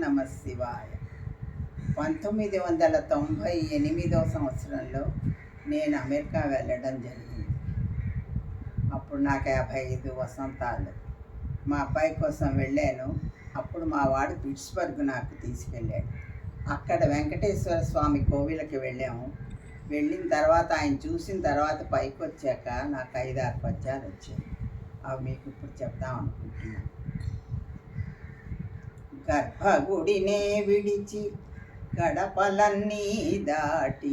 నమ శివాయ. 1998 సంవత్సరంలో నేను అమెరికా వెళ్ళడం జరిగింది. అప్పుడు నాకు 55 వసంతాలు. మా అబ్బాయి కోసం వెళ్ళాను. అప్పుడు మా వాడు పిట్స్బర్గ్ నాకు తీసుకెళ్ళాడు. అక్కడ వెంకటేశ్వర స్వామి కోవిలకి వెళ్ళాము. వెళ్ళిన తర్వాత ఆయన చూసిన తర్వాత పైకి వచ్చాక నాకు 5-6 పద్యాలు వచ్చాయి. అవి మీకు ఇప్పుడు చెప్దాం అనుకుంటున్నాను. గర్భగుడినే విడిచి గడపలన్నీ దాటి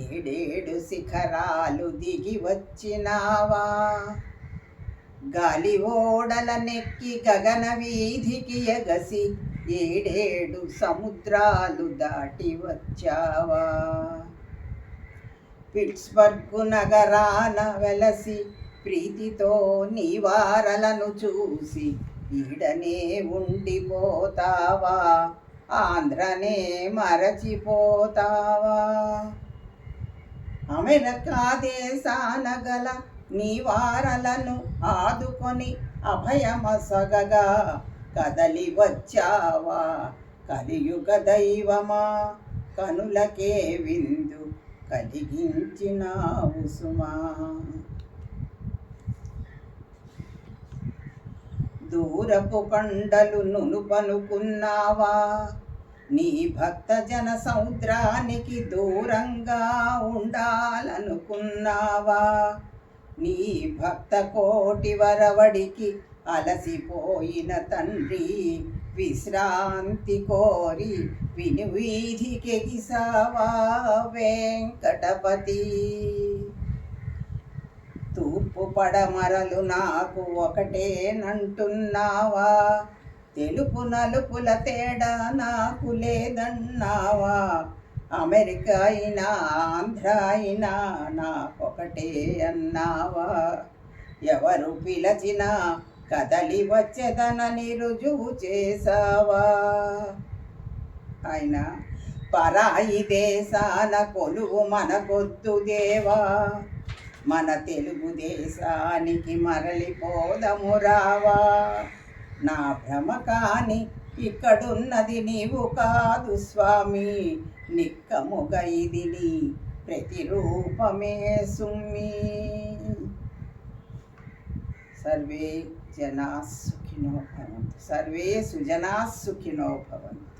7 శిఖరాలు దిగి వచ్చినావా, గాలి ఓడల నెక్కి గగన వీధికి ఎగసి 7 సముద్రాలు దాటి వచ్చావా, పిట్స్బర్గ్ నగరాన వెలసి ప్రీతితో నీవారలను చూసి ఈడనే ఉండిపోతావా, ఆంధ్రనే మరచిపోతావా, అమెరికా దేశాన గల నీవారలను ఆదుకొని అభయమసగగా కదలి వచ్చావా, కలియుగ దైవమా కనులకే విందు కలిగించినావు సుమా, దూరపు కొండలు నునుపనుకున్నావా, నీ భక్త జన సముద్రానికి దూరంగా ఉండాలనుకున్నావా, నీ భక్త కోటి వరవడికి అలసిపోయిన తండ్రి విశ్రాంతి కోరి వినువీధికెగిసావా వెంకటపతి, తూర్పు పడమరలు నాకు ఒకటేనంటున్నావా, తెలుపు నలుపుల తేడా నాకు లేదన్నావా, అమెరికా అయినా ఆంధ్ర అయినా నాకొకటే అన్నావా, ఎవరు పిలచినా కదలి వచ్చేదనని రుజువు చేసావా, ఆయన పరాయి దేశాన కొలువు మనకొద్దు దేవా, మన తెలుగు దేశానికి మరలిపోదము రావా, నా భ్రమ కాని ఇక్కడున్నది నీవు కాదు స్వామి, నిక్కముగా ఇది నీ ప్రతిరూపమే సుమ్మి. సర్వే జనా సుఖినో భవంతు, సర్వే సుజనా సుఖినో భవంతు.